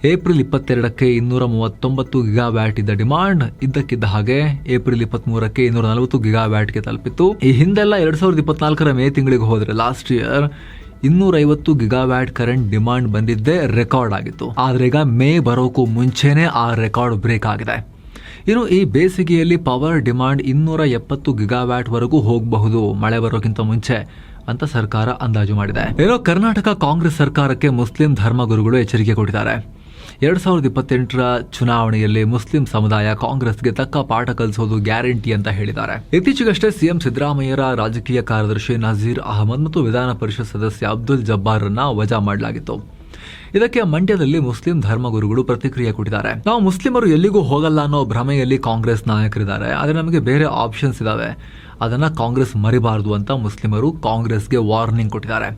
ಏಪ್ರಿಲ್ 22ಕ್ಕೆ 239 ಗಿಗಾವ್ಯಾಟ್ ಇದ್ದ ಡಿಮಾಂಡ್ ಇದ್ದಕ್ಕಿದ್ದ ಹಾಗೆ ಏಪ್ರಿಲ್ 23ಕ್ಕೆ 240 ಗಿಗಾವ್ಯಾಟ್ಗೆ ತಲುಪಿತ್ತು. ಈ ಹಿಂದೆಲ್ಲ 2024ರ ಮೇ ತಿಂಗಳಿಗೆ ಹೋದ್ರೆ last year 250 gigawatt current demand ಬಂದಿದ್ದೇ ರೆಕಾರ್ಡ್ ಆಗಿತ್ತು. ಆದ್ರೆ ಈಗ ಮೇ ಬರೋಕ್ಕೂ ಮುಂಚೆನೆ ಆ ರೆಕಾರ್ಡ್ ಬ್ರೇಕ್ ಆಗಿದೆ. ಇನ್ನು ಈ ಬೇಸಿಗೆಯಲ್ಲಿ ಪವರ್ ಡಿಮಾಂಡ್ 270 ಗಿಗಾವ್ಯಾಟ್ ವರೆಗೂ ಹೋಗಬಹುದು ಮಳೆ ಬರೋಕ್ಕಿಂತ ಮುಂಚೆ ಅಂತ ಸರ್ಕಾರ ಅಂದಾಜು ಮಾಡಿದೆ. ಏನೋ ಕರ್ನಾಟಕ ಕಾಂಗ್ರೆಸ್ ಸರ್ಕಾರಕ್ಕೆ ಮುಸ್ಲಿಂ ಧರ್ಮಗುರುಗಳು ಎಚ್ಚರಿಕೆ ಕೊಟ್ಟಿದ್ದಾರೆ. 2028ರ ಚುನಾವಣೆಯಲ್ಲಿ ಮುಸ್ಲಿಂ ಸಮುದಾಯ ಕಾಂಗ್ರೆಸ್ಗೆ ತಕ್ಕ ಪಾಠ ಕಲಿಸೋದು ಗ್ಯಾರಂಟಿ ಅಂತ ಹೇಳಿದ್ದಾರೆ. ಇತ್ತೀಚೆಗಷ್ಟೇ ಸಿಎಂ ಸಿದ್ದರಾಮಯ್ಯರ ರಾಜಕೀಯ ಕಾರ್ಯದರ್ಶಿ ನಜೀರ್ ಅಹಮದ್ ಮತ್ತು ವಿಧಾನ ಪರಿಷತ್ ಸದಸ್ಯ ಅಬ್ದುಲ್ ಜಬ್ಬಾರ್ರನ್ನ ವಜಾ ಮಾಡಲಾಗಿತ್ತು. ಇದಕ್ಕೆ ಮಂಡ್ಯದಲ್ಲಿ ಮುಸ್ಲಿಂ ಧರ್ಮಗುರುಗಳು ಪ್ರತಿಕ್ರಿಯೆ ಕೊಟ್ಟಿದ್ದಾರೆ. ನಾವು ಮುಸ್ಲಿಮರು ಎಲ್ಲಿಗೂ ಹೋಗಲ್ಲ ಅನ್ನೋ ಭ್ರಮೆಯಲ್ಲಿ ಕಾಂಗ್ರೆಸ್ ನಾಯಕರಿದ್ದಾರೆ, ಆದರೆ ನಮಗೆ ಬೇರೆ ಆಪ್ಷನ್ಸ್ ಇದಾವೆ, ಅದನ್ನ ಕಾಂಗ್ರೆಸ್ ಮರಿಬಾರದು ಅಂತ ಮುಸ್ಲಿಮರು ಕಾಂಗ್ರೆಸ್ಗೆ ವಾರ್ನಿಂಗ್ ಕೊಟ್ಟಿದ್ದಾರೆ.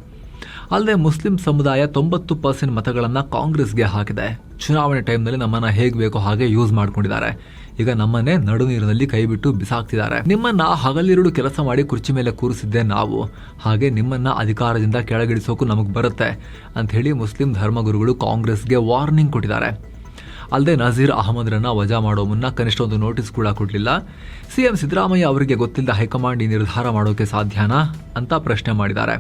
ಅಲ್ಲದೆ ಮುಸ್ಲಿಂ ಸಮುದಾಯ 90% ಮತಗಳನ್ನ ಕಾಂಗ್ರೆಸ್ಗೆ ಹಾಕಿದೆ. ಚುನಾವಣೆ ಟೈಮ್ನಲ್ಲಿ ನಮ್ಮನ್ನ ಹೇಗೆ ಬೇಕೋ ಹಾಗೆ ಯೂಸ್ ಮಾಡ್ಕೊಂಡಿದ್ದಾರೆ. ಈಗ ನಮ್ಮನ್ನೇ ನಡು ನೀರಿನಲ್ಲಿ ಕೈ ಬಿಟ್ಟು ಬಿಸಾಕ್ತಿದ್ದಾರೆ. ನಿಮ್ಮನ್ನ ಹಗಲಿರುಳು ಕೆಲಸ ಮಾಡಿ ಕುರ್ಚಿ ಮೇಲೆ ಕೂರಿಸಿದ್ದೆ ನಾವು, ಹಾಗೆ ನಿಮ್ಮನ್ನ ಅಧಿಕಾರದಿಂದ ಕೆಳಗಿಳಿಸೋಕು ನಮಗೆ ಬರುತ್ತೆ ಅಂತ ಹೇಳಿ ಮುಸ್ಲಿಂ ಧರ್ಮಗುರುಗಳು ಕಾಂಗ್ರೆಸ್ಗೆ ವಾರ್ನಿಂಗ್ ಕೊಟ್ಟಿದ್ದಾರೆ. ಅಲ್ಲದೆ ನಜೀರ್ ಅಹಮದ್ರನ್ನ ವಜಾ ಮಾಡೋ ಮುನ್ನ ಕನಿಷ್ಠ ಒಂದು ನೋಟಿಸ್ ಕೂಡ ಕೊಡಲಿಲ್ಲ. ಸಿಎಂ ಸಿದ್ದರಾಮಯ್ಯ ಅವರಿಗೆ ಗೊತ್ತಿಲ್ಲದ ಹೈಕಮಾಂಡ್ ಈ ನಿರ್ಧಾರ ಮಾಡೋಕೆ ಸಾಧ್ಯನಾ ಅಂತ ಪ್ರಶ್ನೆ ಮಾಡಿದ್ದಾರೆ.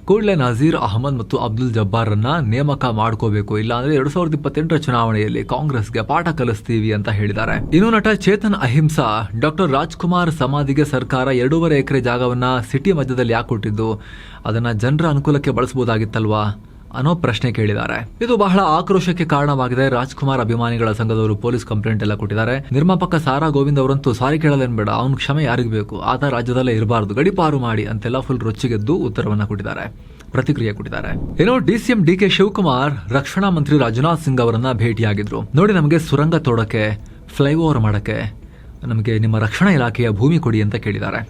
ಕೂಡಲೇ ನಜೀರ್ ಅಹಮದ್ ಮತ್ತು ಅಬ್ದುಲ್ ಜಬ್ಬಾರ್ರನ್ನ ನೇಮಕ ಮಾಡ್ಕೋಬೇಕು, ಇಲ್ಲಾಂದ್ರೆ 2028ರ ಚುನಾವಣೆಯಲ್ಲಿ ಕಾಂಗ್ರೆಸ್ಗೆ ಪಾಠ ಕಲಿಸ್ತೀವಿ ಅಂತ ಹೇಳಿದ್ದಾರೆ. ಇನ್ನು ನಟ ಚೇತನ್ ಅಹಿಂಸಾ ಡಾಕ್ಟರ್ ರಾಜ್ಕುಮಾರ್ ಸಮಾಧಿಗೆ ಸರ್ಕಾರ 2.5 ಎಕರೆ ಜಾಗವನ್ನ ಸಿಟಿ ಮಧ್ಯದಲ್ಲಿ ಯಾಕೆ ಕೊಟ್ಟಿದ್ದು, ಅದನ್ನ ಜನರ ಅನುಕೂಲಕ್ಕೆ ಬಳಸಬಹುದಾಗಿತ್ತಲ್ವಾ ಅನ್ನೋ ಪ್ರಶ್ನೆ ಕೇಳಿದ್ದಾರೆ. ಇದು ಬಹಳ ಆಕ್ರೋಶಕ್ಕೆ ಕಾರಣವಾಗಿದೆ. ರಾಜ್ಕುಮಾರ್ ಅಭಿಮಾನಿಗಳ ಸಂಘದವರು ಪೊಲೀಸ್ ಕಂಪ್ಲೇಂಟ್ ಎಲ್ಲ ಕೊಟ್ಟಿದ್ದಾರೆ. ನಿರ್ಮಾಪಕ ಸಾರಾ ಗೋವಿಂದ್ ಅವರಂತೂ ಸಾರಿ ಕೇಳೋದೇನ್ ಬೇಡ, ಅವ್ನ ಕ್ಷಮೆ ಯಾರಿಗೂ ಬೇಕು, ಆತ ರಾಜ್ಯದಲ್ಲೇ ಇರಬಾರದು, ಗಡಿಪಾರು ಮಾಡಿ ಅಂತೆಲ್ಲ ಫುಲ್ ರೊಚ್ಚಿಗೆದ್ದು ಉತ್ತರವನ್ನ ಕೊಟ್ಟಿದ್ದಾರೆ, ಪ್ರತಿಕ್ರಿಯೆ ಕೊಟ್ಟಿದ್ದಾರೆ. ಏನೋ ಡಿಸಿಎಂ ಡಿಕೆ ಶಿವಕುಮಾರ್ ರಕ್ಷಣಾ ಮಂತ್ರಿ ರಾಜನಾಥ್ ಸಿಂಗ್ ಅವರನ್ನ ಭೇಟಿಯಾಗಿದ್ರು. ನೋಡಿ, ನಮಗೆ ಸುರಂಗ ತೋಡಕ್ಕೆ, ಫ್ಲೈಓವರ್ ಮಾಡಕ್ಕೆ ನಮಗೆ ನಿಮ್ಮ ರಕ್ಷಣಾ ಇಲಾಖೆಯ ಭೂಮಿ ಕೊಡಿ ಅಂತ ಕೇಳಿದ್ದಾರೆ.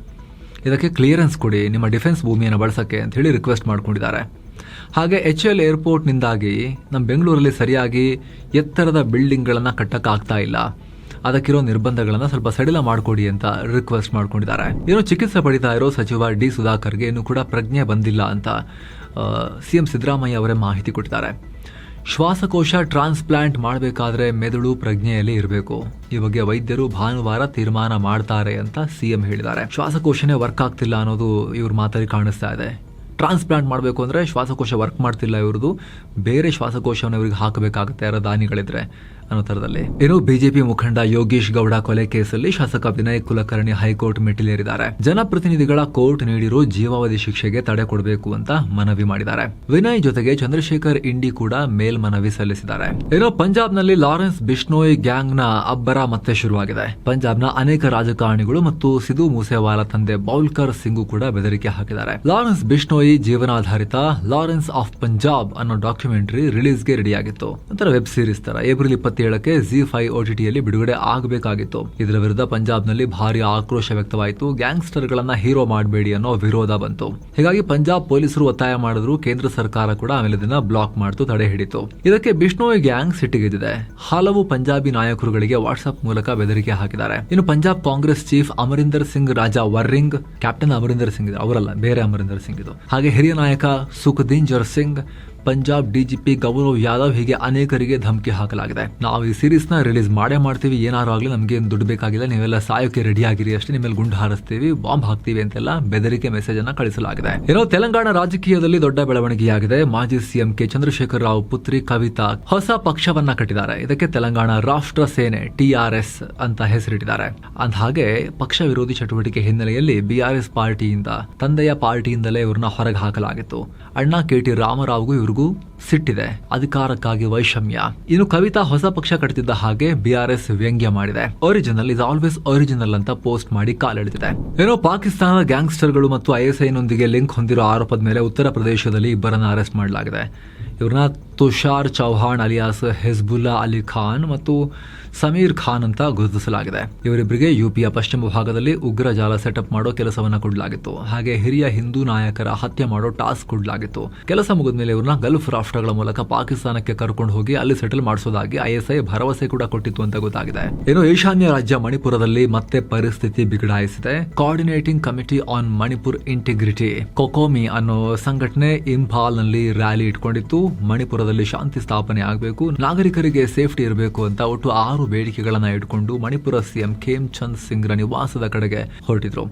ಇದಕ್ಕೆ ಕ್ಲಿಯರೆನ್ಸ್ ಕೊಡಿ, ನಿಮ್ಮ ಡಿಫೆನ್ಸ್ ಭೂಮಿಯನ್ನು ಬಳಸಕ್ಕೆ ಅಂತ ಹೇಳಿ ರಿಕ್ವೆಸ್ಟ್ ಮಾಡ್ಕೊಂಡಿದ್ದಾರೆ. ಹಾಗೆ HL ಏರ್ಪೋರ್ಟ್ನಿಂದಾಗಿ ನಮ್ಮ ಬೆಂಗಳೂರಲ್ಲಿ ಸರಿಯಾಗಿ ಎತ್ತರದ ಬಿಲ್ಡಿಂಗ್ಗಳನ್ನು ಕಟ್ಟಕ್ಕಾಗ್ತಾ ಇಲ್ಲ, ಅದಕ್ಕಿರೋ ನಿರ್ಬಂಧಗಳನ್ನು ಸ್ವಲ್ಪ ಸಡಿಲ ಮಾಡಿಕೊಡಿ ಅಂತ ರಿಕ್ವೆಸ್ಟ್ ಮಾಡ್ಕೊಂಡಿದ್ದಾರೆ. ಏನೋ ಚಿಕಿತ್ಸೆ ಪಡಿತಾ ಇರೋ ಸಚಿವ ಡಿ ಸುಧಾಕರ್ಗೆ ಇನ್ನೂ ಕೂಡ ಪ್ರಜ್ಞೆ ಬಂದಿಲ್ಲ ಅಂತ ಸಿಎಂ ಸಿದ್ದರಾಮಯ್ಯ ಅವರೇ ಮಾಹಿತಿ ಕೊಟ್ಟಿದ್ದಾರೆ. ಶ್ವಾಸಕೋಶ ಟ್ರಾನ್ಸ್ಪ್ಲಾಂಟ್ ಮಾಡಬೇಕಾದ್ರೆ ಮೆದುಳು ಪ್ರಜ್ಞೆಯಲ್ಲಿ ಇರಬೇಕು. ಈ ಬಗ್ಗೆ ವೈದ್ಯರು ಭಾನುವಾರ ತೀರ್ಮಾನ ಮಾಡ್ತಾರೆ ಅಂತ ಸಿಎಂ ಹೇಳಿದ್ದಾರೆ. ಶ್ವಾಸಕೋಶನೇ ವರ್ಕ್ ಆಗ್ತಿಲ್ಲ ಅನ್ನೋದು ಇವ್ರ ಮಾತಲ್ಲಿ ಕಾಣಿಸ್ತಾ ಇದೆ. ಟ್ರಾನ್ಸ್ಪ್ಲಾಂಟ್ ಮಾಡಬೇಕು ಅಂದರೆ ಶ್ವಾಸಕೋಶ ವರ್ಕ್ ಮಾಡ್ತಿಲ್ಲ ಇವ್ರದ್ದು, ಬೇರೆ ಶ್ವಾಸಕೋಶವನ್ನು ಇವ್ರಿಗೆ ಹಾಕಬೇಕಾಗುತ್ತೆ ಯಾರ ದಾನಿಗಳಿದ್ರೆ ಅನ್ನೋ ಥರದಲ್ಲಿ. ಇನ್ನು ಬಿಜೆಪಿ ಮುಖಂಡ ಯೋಗೀಶ್ ಗೌಡ ಕೊಲೆ ಕೇಸಲ್ಲಿ ಶಾಸಕ ವಿನಯ್ ಕುಲಕರ್ಣಿ ಹೈಕೋರ್ಟ್ ಮೆಟ್ಟಿಲೇರಿದ್ದಾರೆ. ಜನಪ್ರತಿನಿಧಿಗಳ ಕೋರ್ಟ್ ನೀಡಿರೋ ಜೀವಾವಧಿ ಶಿಕ್ಷೆಗೆ ತಡೆ ಕೊಡಬೇಕು ಅಂತ ಮನವಿ ಮಾಡಿದ್ದಾರೆ. ವಿನಯ್ ಜೊತೆಗೆ ಚಂದ್ರಶೇಖರ್ ಇಂಡಿ ಕೂಡ ಮೇಲ್ಮನವಿ ಸಲ್ಲಿಸಿದ್ದಾರೆ. ಇನ್ನು ಪಂಜಾಬ್ನಲ್ಲಿ ಲಾರೆನ್ಸ್ ಬಿಷ್ಣೋಯ್ ಗ್ಯಾಂಗ್ನ ಅಬ್ಬರ ಮತ್ತೆ ಶುರುವಾಗಿದೆ. ಪಂಜಾಬ್ನ ಅನೇಕ ರಾಜಕಾರಣಿಗಳು ಮತ್ತು ಸಿಧು ಮೂಸೇವಾಲಾ ತಂದೆ ಬೌಲ್ಕರ್ ಸಿಂಗು ಕೂಡ ಬೆದರಿಕೆ ಹಾಕಿದ್ದಾರೆ. ಲಾರೆನ್ಸ್ ಬಿಷ್ಣೋಯ್ ಜೀವನಾಧಾರಿತ ಲಾರೆನ್ಸ್ ಆಫ್ ಪಂಜಾಬ್ ಅನ್ನೋ ಡಾಕ್ಯುಮೆಂಟರಿ ರಿಲೀಸ್ಗೆ ರೆಡಿಯಾಗಿತ್ತು. ನಂತರ ವೆಬ್ ಸೀರೀಸ್ ತರ ಏಪ್ರಿಲ್ 27ಕ್ಕೆ ZEE5 OTTಯಲ್ಲಿ ಬಿಡುಗಡೆ ಆಗಬೇಕಾಗಿತ್ತು. ಇದರ ವಿರುದ್ಧ ಪಂಜಾಬ್ನಲ್ಲಿ ಭಾರಿ ಆಕ್ರೋಶ ವ್ಯಕ್ತವಾಯಿತು. ಗ್ಯಾಂಗ್ಸ್ಟರ್ಗಳನ್ನ ಹೀರೋ ಮಾಡಬೇಡಿ ಅನ್ನೋ ವಿರೋಧ ಬಂತು. ಹೀಗಾಗಿ ಪಂಜಾಬ್ ಪೊಲೀಸರು ಒತ್ತಾಯ ಮಾಡಿದ್ರು. ಕೇಂದ್ರ ಸರ್ಕಾರ ಕೂಡ ಆಮೇಲೆ ಇದನ್ನ ಬ್ಲಾಕ್ ಮಾಡ್ತು, ತಡೆ ಹಿಡಿತು. ಇದಕ್ಕೆ ಬಿಷ್ಣೋಯ್ ಗ್ಯಾಂಗ್ ಸಿಟ್ಟಿಗೆದ್ದಿದೆ. ಹಲವು ಪಂಜಾಬಿ ನಾಯಕರುಗಳಿಗೆ ವಾಟ್ಸ್ಆಪ್ ಮೂಲಕ ಬೆದರಿಕೆ ಹಾಕಿದ್ದಾರೆ. ಇನ್ನು ಪಂಜಾಬ್ ಕಾಂಗ್ರೆಸ್ ಚೀಫ್ ಅಮರಿಂದರ್ ಸಿಂಗ್ ರಾಜಾ ವರ್ರಿಂಗ್, ಕ್ಯಾಪ್ಟನ್ ಅಮರಿಂದರ್ ಸಿಂಗ್ ಅವರಲ್ಲ, ಬೇರೆ ಅಮರಿಂದರ್ ಸಿಂಗ್ ಇದು, ಹಾಗೆ ಹಿರಿಯ ನಾಯಕ ಸುಖದಿಂಜರ್ ಸಿಂಗ್, ಪಂಜಾಬ್ ಡಿಜಿಪಿ ಗೌರವ್ ಯಾದವ್, ಹೀಗೆ ಅನೇಕರಿಗೆ ಧಮಕಿ ಹಾಕಲಾಗಿದೆ. ನಾವು ಈ ಸೀರೀಸ್ ನ ರಿಲೀಸ್ ಮಾಡೇ ಮಾಡ್ತೀವಿ, ಏನಾರು ಆಗಲಿ ನಮಗೆ ದುಡ್ಡು ಬೇಕಾಗಿಲ್ಲ, ನೀವೆಲ್ಲ ಸಾಯೋಕೆ ರೆಡಿ ಆಗಿರಿ ಅಷ್ಟೇ, ನಿಮ್ಮೇಲೆ ಗುಂಡು ಹಾರಿಸ್ತೀವಿ, ಬಾಂಬ್ ಹಾಕ್ತೀವಿ ಅಂತೆಲ್ಲ ಬೆದರಿಕೆ ಮೆಸೇಜ್ ಅನ್ನ ಕಳಿಸಲಾಗಿದೆ. ಏನೋ ತೆಲಂಗಾಣ ರಾಜಕೀಯದಲ್ಲಿ ದೊಡ್ಡ ಬೆಳವಣಿಗೆಯಾಗಿದೆ. ಮಾಜಿ ಸಿಎಂ ಕೆ ಚಂದ್ರಶೇಖರ್ ರಾವ್ ಪುತ್ರಿ ಕವಿತಾ ಹೊಸ ಪಕ್ಷವನ್ನ ಕಟ್ಟಿದ್ದಾರೆ. ಇದಕ್ಕೆ ತೆಲಂಗಾಣ ರಾಷ್ಟ್ರ ಸೇನೆ TRS ಅಂತ ಹೆಸರಿಟ್ಟಿದ್ದಾರೆ. ಅಂದಹಾಗೆ ಪಕ್ಷ ವಿರೋಧಿ ಚಟುವಟಿಕೆ ಹಿನ್ನೆಲೆಯಲ್ಲಿ BRS ಪಾರ್ಟಿಯಿಂದ, ತಂದೆಯ ಪಾರ್ಟಿಯಿಂದಲೇ ಇವ್ರನ್ನ ಹೊರಗೆ ಹಾಕಲಾಗಿತ್ತು. ಅಣ್ಣ KT ರಾಮರಾವ್ಗೂ ಇವ್ರಿಗೂ ಸಿಟ್ಟಿದೆ, ಅಧಿಕಾರಕ್ಕಾಗಿ ವೈಷಮ್ಯ. ಇನ್ನು ಕವಿತಾ ಹೊಸ ಪಕ್ಷ ಕಟ್ಟಿದ್ದ ಹಾಗೆ BRS ವ್ಯಂಗ್ಯ ಮಾಡಿದೆ. ಒರಿಜಿನಲ್ ಇಸ್ ಆಲ್ವೇಸ್ ಒರಿಜಿನಲ್ ಅಂತ ಪೋಸ್ಟ್ ಮಾಡಿ ಕಾಲೆಳೆದಿದೆ. ಏನೋ ಪಾಕಿಸ್ತಾನದ ಗ್ಯಾಂಗ್ಸ್ಟರ್ಗಳು ಮತ್ತು ISI ನೊಂದಿಗೆ ಲಿಂಕ್ ಹೊಂದಿರೋ ಆರೋಪದ ಮೇಲೆ ಉತ್ತರ ಪ್ರದೇಶದಲ್ಲಿ ಇಬ್ಬರನ್ನ ಅರೆಸ್ಟ್ ಮಾಡಲಾಗಿದೆ. ಇವ್ರನ್ನ ತುಷಾರ್ ಚೌಹಾಣ್ ಅಲಿಯಾಸ್ ಹೆಜ್ಬುಲ್ಲಾ ಅಲಿ ಖಾನ್ ಮತ್ತು ಸಮೀರ್ ಖಾನ್ ಅಂತ ಗುರುತಿಸಲಾಗಿದೆ. ಇವರಿಬ್ಬರಿಗೆ UPಯ ಪಶ್ಚಿಮ ಭಾಗದಲ್ಲಿ ಉಗ್ರ ಜಾಲ ಸೆಟಪ್ ಮಾಡೋ ಕೆಲಸವನ್ನ ಕೊಡಲಾಗಿತ್ತು. ಹಾಗೆ ಹಿರಿಯ ಹಿಂದೂ ನಾಯಕರ ಹತ್ಯೆ ಮಾಡೋ ಟಾಸ್ಕ್ ಕೊಡಲಾಗಿತ್ತು. ಕೆಲಸ ಮುಗಿದ ಮೇಲೆ ಇವ್ರನ್ನ ಗಲ್ಫ್ ರಾಷ್ಟ್ರಗಳ ಮೂಲಕ ಪಾಕಿಸ್ತಾನಕ್ಕೆ ಕರ್ಕೊಂಡು ಹೋಗಿ ಅಲ್ಲಿ ಸೆಟಲ್ ಮಾಡಿಸೋದಾಗಿ ISI ಭರವಸೆ ಕೂಡ ಕೊಟ್ಟಿತ್ತು ಅಂತ ಗೊತ್ತಾಗಿದೆ. ಇನ್ನು ಈಶಾನ್ಯ ರಾಜ್ಯ ಮಣಿಪುರದಲ್ಲಿ ಮತ್ತೆ ಪರಿಸ್ಥಿತಿ ಬಿಗಡಾಯಿಸಿದೆ. Coordinating committee on Manipur integrity COCOMI ಅನ್ನೋ ಸಂಘಟನೆ ಇಂಫಾಲ್ನಲ್ಲಿ ರ್ಯಾಲಿ ಇಟ್ಕೊಂಡಿತ್ತು. ಮಣಿಪುರದಲ್ಲಿ ಶಾಂತಿ ಸ್ಥಾಪನೆ ಆಗಬೇಕು, ನಾಗರಿಕರಿಗೆ ಸೇಫ್ಟಿ ಇರಬೇಕು ಅಂತ ಒಟ್ಟು 6 ಬೇಡಿಕೆಗಳನ್ನ ಇಟ್ಕೊಂಡು ಮಣಿಪುರ ಸಿಎಂ ಖೇಮ್ ಚಂದ್ ಸಿಂಗ್ರ ನಿವಾಸದ ಕಡೆಗೆ ಹೊರಟಿದ್ರು.